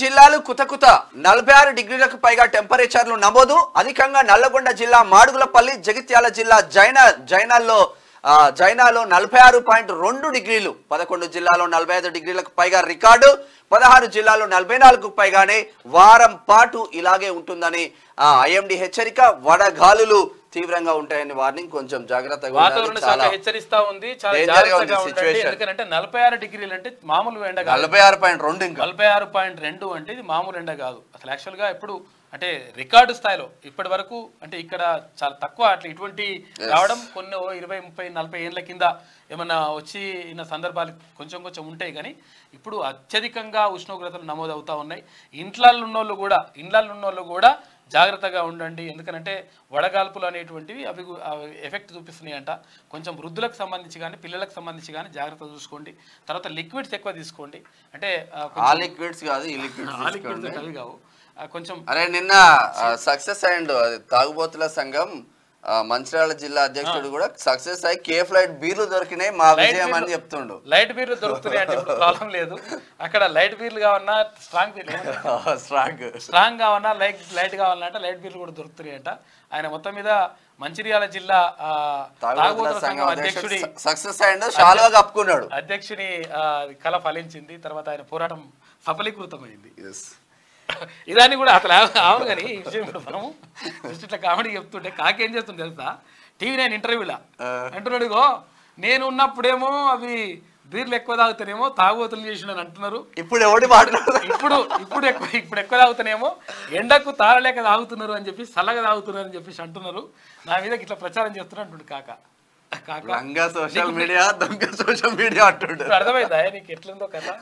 జిల్లాలు కుతకుత 46 డిగ్రీలకు పైగా టెంపరేచర్లు నమోదు. అధికంగా నల్లగొండ జిల్లా మాడుగులపల్లి, జగిత్యాల జిల్లా జైనాలో 46.2 డిగ్రీలు, 11 జిల్లాలో 45 డిగ్రీలకు పైగా రికార్డు, 16 జిల్లాలో 44కు పైగానే వారం పాటు ఇలాగే ఉంటుందని ఐఎండీ హెచ్చరిక. వడగాలులు తీవ్రంగా ఉంటాయని వార్నింగ్. కొంచెం జాగ్రత్తగా వాతావరణ శాఖ హెచ్చరిస్తా ఉంది. చాలా జాగ్రత్తగా ఉండండి. ఎందుకంటే 46 డిగ్రీలు అంటే మామూలు ఎండ కాదు. 46.2 ఇంకా 46.2 అంటే ఇది మామూలు ఎండ కాదు. అసలు యాక్చువల్గా ఎప్పుడు అంటే రికార్డు స్థాయిలో ఇప్పటి వరకు అంటే ఇక్కడ చాలా తక్కువ అట్లా ఇటువంటి రావడం కొన్ని 20, 30, 40 ఏళ్ళ కింద ఏమన్నా వచ్చి ఇన్న సందర్భాలు కొంచెం కొంచెం ఉంటాయి. కానీ ఇప్పుడు అత్యధికంగా ఉష్ణోగ్రతలు నమోదవుతూ ఉన్నాయి. ఇండ్లలో ఉన్నోళ్ళు కూడా జాగ్రత్తగా ఉండండి. ఎందుకంటే వడగాల్పులు అనేటువంటివి అవి ఎఫెక్ట్ చూపిస్తున్నాయి అంట. కొంచెం వృద్ధులకు సంబంధించి కానీ పిల్లలకు సంబంధించి కానీ జాగ్రత్త చూసుకోండి. తర్వాత లిక్విడ్స్ ఎక్కువ తీసుకోండి. అంటే లిక్విడ్స్ కాదు, ఈ లిక్విడ్స్ అవి కావు కొంచెం. అరే నిన్న సక్సెస్ అయ్యిండు తాగుబోతుల సంఘం మంచిర్యాల జిల్లా అధ్యక్షుడు కూడా సక్సెస్ అయ్యి కేఫ్ లైట్ బీర్లు దొరికినాయి, మా విజయం అని చెప్తుండు. లైట్ బీర్లు దొరుకుతున్నాయి అంటే ప్రాబ్లం లేదు. అక్కడ లైట్ బీర్లు కావన్నా స్ట్రాంగ్ కావన్నా లైట్ కావాలంటే లైట్ బీర్లు కూడా దొరుకుతున్నాయి అంట. ఆయన మొత్తం మీద మంచిర్యాల జిల్లా తాగుబోతుల సంఘం అధ్యక్షుడి సక్సెస్ అయ్యిండు, షాలువా కప్పుకున్నాడు. అధ్యక్షుని కళ ఫలించింది. తర్వాత ఆయన పోరాటం సఫలీకృతమైంది. ఇదాన్ని కూడా అసలు అవును. కానీ ఈ విషయం కూడా మనము ఇట్లా కామెడీ చెప్తుంటే కాకేం చేస్తుంది తెలుసా, TV9 ఇంటర్వ్యూలా అంటున్నాడు, ఇగో నేను ఉన్నప్పుడేమో అవి బీర్లు ఎక్కువ తాగుతానేమో తాగుబోతులు చేసిన అంటున్నారు. ఇప్పుడు ఎవడి మాట్లాడుతున్నారు, ఇప్పుడు ఎక్కువ తాగుతానేమో ఎండకు తాళలేక తాగుతున్నారు అని చెప్పి చల్లగా తాగుతున్నారు అని చెప్పేసి అంటున్నారు. నా మీద ఇట్లా ప్రచారం చేస్తున్నారు అంటుండు కాక సోషల్ మీడియా దొంగ సోషల్ మీడియా అంటుండు. అర్థమైందా నీకు ఎట్లుందో కదా.